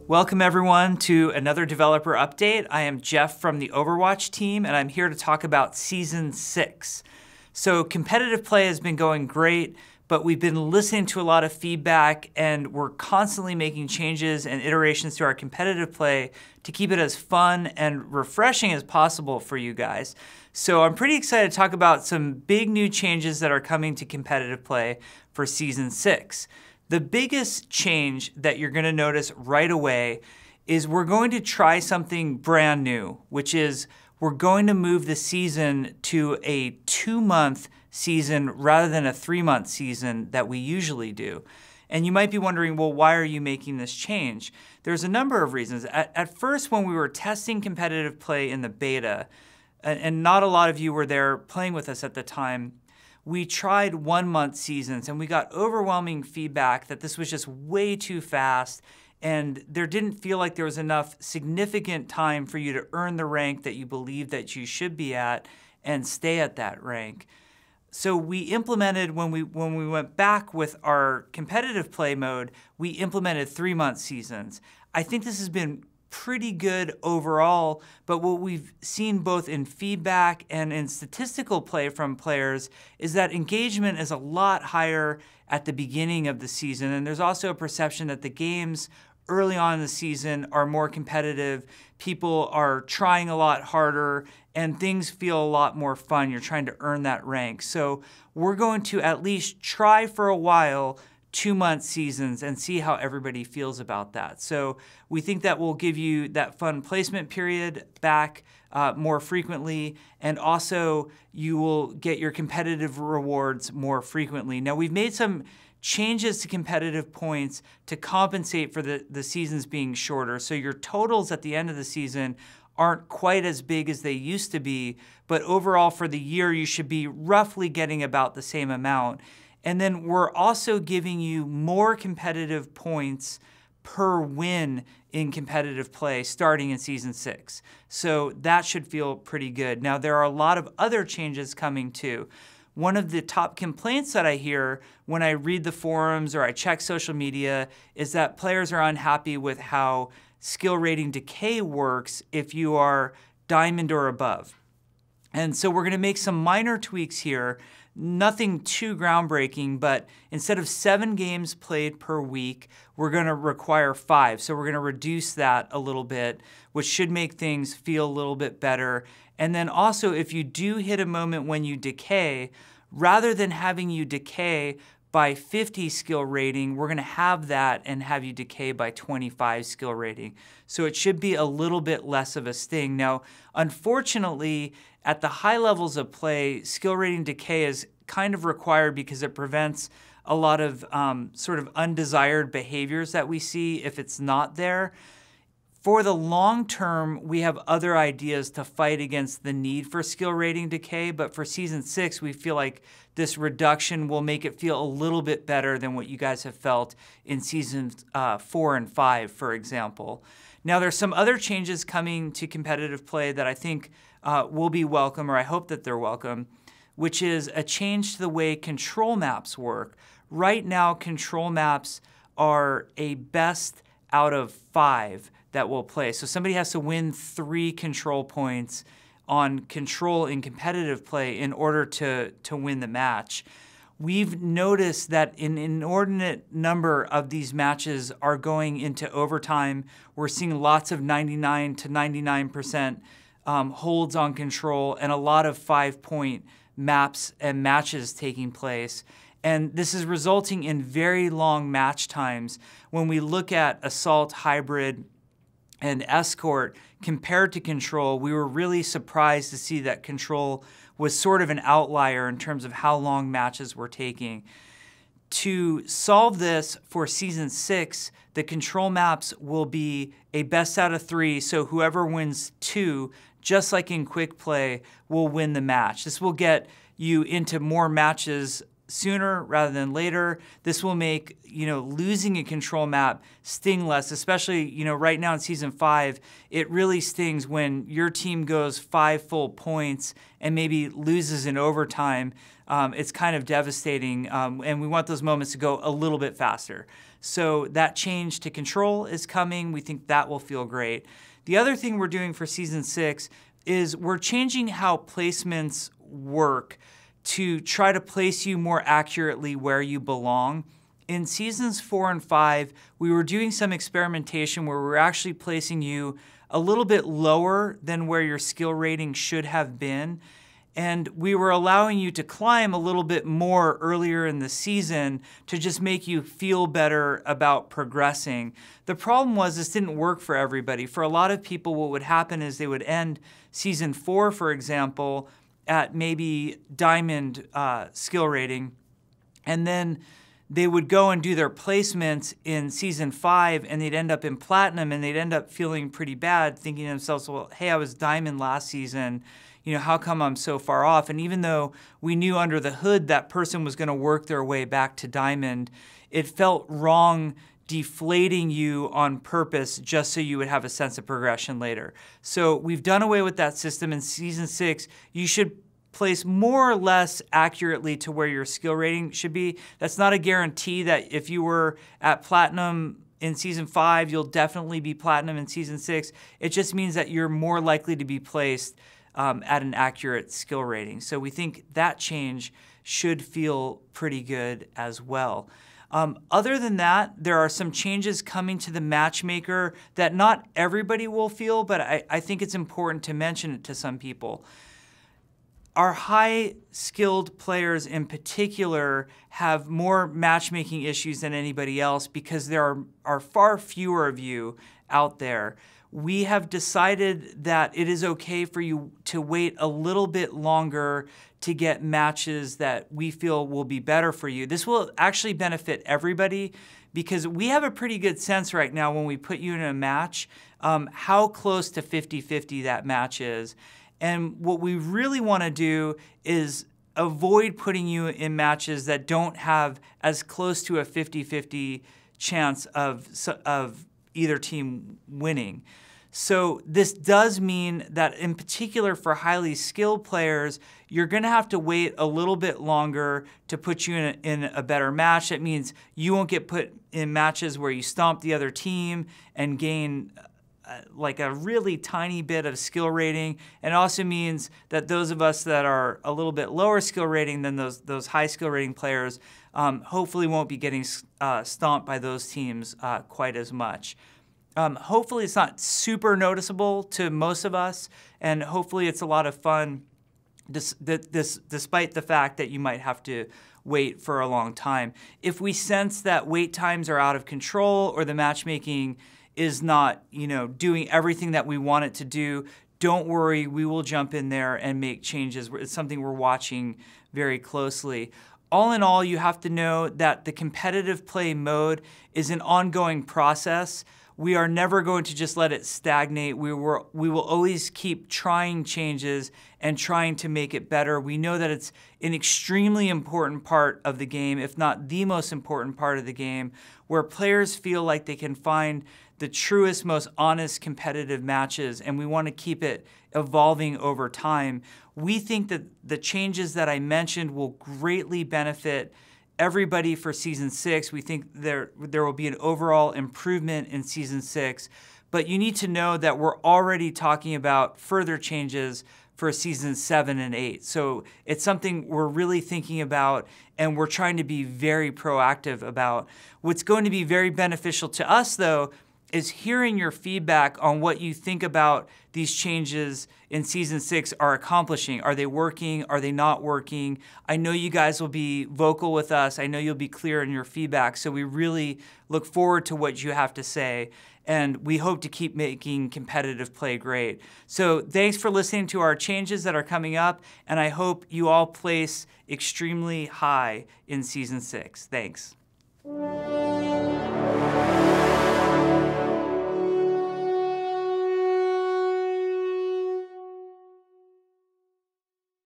Welcome everyone to another developer update. I am Jeff from the Overwatch team, and I'm here to talk about Season 6. So competitive play has been going great, but we've been listening to a lot of feedback, and we're constantly making changes and iterations to our competitive play to keep it as fun and refreshing as possible for you guys. So I'm pretty excited to talk about some big new changes that are coming to competitive play for Season 6. The biggest change that you're going to notice right away is we're going to try something brand new, which is we're going to move the season to a 2-month season rather than a 3-month season that we usually do. And you might be wondering, well, why are you making this change? There's a number of reasons. At first, when we were testing competitive play in the beta, and not a lot of you were there playing with us at the time, we tried 1-month seasons and we got overwhelming feedback that this was just way too fast and there didn't feel like there was enough significant time for you to earn the rank that you believe that you should be at and stay at that rank. So we implemented, when we went back with our competitive play mode, we implemented 3-month seasons. I think this has been pretty good overall, but what we've seen both in feedback and in statistical play from players is that engagement is a lot higher at the beginning of the season, and there's also a perception that the games early on in the season are more competitive, people are trying a lot harder, and things feel a lot more fun. You're trying to earn that rank. So we're going to at least try for a while 2-month seasons and see how everybody feels about that. So we think that will give you that fun placement period back more frequently, and also you will get your competitive rewards more frequently. Now we've made some changes to competitive points to compensate for the seasons being shorter. So your totals at the end of the season aren't quite as big as they used to be, but overall for the year you should be roughly getting about the same amount. And then we're also giving you more competitive points per win in competitive play starting in Season 6. So that should feel pretty good. Now there are a lot of other changes coming too. One of the top complaints that I hear when I read the forums or I check social media is that players are unhappy with how skill rating decay works if you are diamond or above. And so we're going to make some minor tweaks here. Nothing too groundbreaking, but instead of 7 games played per week, we're going to require 5. So we're going to reduce that a little bit, which should make things feel a little bit better. And then also, if you do hit a moment when you decay, rather than having you decay by 50 skill rating, we're going to have that and have you decay by 25 skill rating. So it should be a little bit less of a sting. Now, unfortunately, at the high levels of play, skill rating decay is kind of required because it prevents a lot of sort of undesired behaviors that we see if it's not there. For the long term, we have other ideas to fight against the need for skill rating decay, but for Season 6, we feel like this reduction will make it feel a little bit better than what you guys have felt in Seasons 4 and 5, for example. Now, there's some other changes coming to competitive play that I think will be welcome, or I hope that they're welcome, which is a change to the way control maps work. Right now, control maps are a best out of 5 that will play. So somebody has to win 3 control points on control in competitive play in order to win the match. We've noticed that an inordinate number of these matches are going into overtime. We're seeing lots of 99 to 99% holds on control and a lot of 5-point maps and matches taking place. And this is resulting in very long match times. When we look at Assault, Hybrid, and Escort compared to Control, we were really surprised to see that Control was sort of an outlier in terms of how long matches were taking. To solve this for Season 6, the control maps will be a best out of 3, so whoever wins 2, just like in Quick Play, will win the match. This will get you into more matches sooner rather than later. This will make, losing a control map sting less, especially, right now in Season 5, it really stings when your team goes 5 full points and maybe loses in overtime. It's kind of devastating, and we want those moments to go a little bit faster. So that change to control is coming. We think that will feel great. The other thing we're doing for Season 6 is we're changing how placements work to try to place you more accurately where you belong. In Seasons 4 and 5, we were doing some experimentation where we were actually placing you a little bit lower than where your skill rating should have been. And we were allowing you to climb a little bit more earlier in the season to just make you feel better about progressing. The problem was this didn't work for everybody. For a lot of people, what would happen is they would end Season 4, for example, at maybe Diamond skill rating, and then they would go and do their placements in Season 5, and they'd end up in Platinum, and they'd end up feeling pretty bad, thinking to themselves, well, hey, I was Diamond last season. How come I'm so far off? And even though we knew under the hood that person was going to work their way back to Diamond, it felt wrong deflating you on purpose just so you would have a sense of progression later. So we've done away with that system. In Season 6, you should place more or less accurately to where your skill rating should be. That's not a guarantee that if you were at Platinum in Season 5, you'll definitely be Platinum in Season 6. It just means that you're more likely to be placed at an accurate skill rating. So we think that change should feel pretty good as well. Other than that, there are some changes coming to the matchmaker that not everybody will feel, but I think it's important to mention it to some people. Our high-skilled players in particular have more matchmaking issues than anybody else because there are far fewer of you out there. We have decided that it is okay for you to wait a little bit longer to get matches that we feel will be better for you. This will actually benefit everybody because we have a pretty good sense right now when we put you in a match how close to 50-50 that match is. And what we really want to do is avoid putting you in matches that don't have as close to a 50-50 chance of either team winning. So this does mean that in particular for highly skilled players, you're going to have to wait a little bit longer to put you in a better match. That means you won't get put in matches where you stomp the other team and gain like a really tiny bit of skill rating. And it also means that those of us that are a little bit lower skill rating than those high skill rating players hopefully won't be getting stomped by those teams quite as much. Hopefully it's not super noticeable to most of us, and hopefully it's a lot of fun despite the fact that you might have to wait for a long time. If we sense that wait times are out of control or the matchmaking is not, doing everything that we want it to do, don't worry, we will jump in there and make changes. It's something we're watching very closely. All in all, you have to know that the competitive play mode is an ongoing process. We are never going to just let it stagnate. We will always keep trying changes and trying to make it better. We know that it's an extremely important part of the game, if not the most important part of the game, where players feel like they can find the truest, most honest competitive matches, and we want to keep it evolving over time. We think that the changes that I mentioned will greatly benefit everybody for Season 6. We think there will be an overall improvement in Season 6, but you need to know that we're already talking about further changes for Seasons 7 and 8. So it's something we're really thinking about and we're trying to be very proactive about. What's going to be very beneficial to us, though, is hearing your feedback on what you think about these changes in Season 6 are accomplishing. Are they working? Are they not working? I know you guys will be vocal with us. I know you'll be clear in your feedback. So we really look forward to what you have to say. And we hope to keep making competitive play great. So thanks for listening to our changes that are coming up. And I hope you all place extremely high in Season 6. Thanks.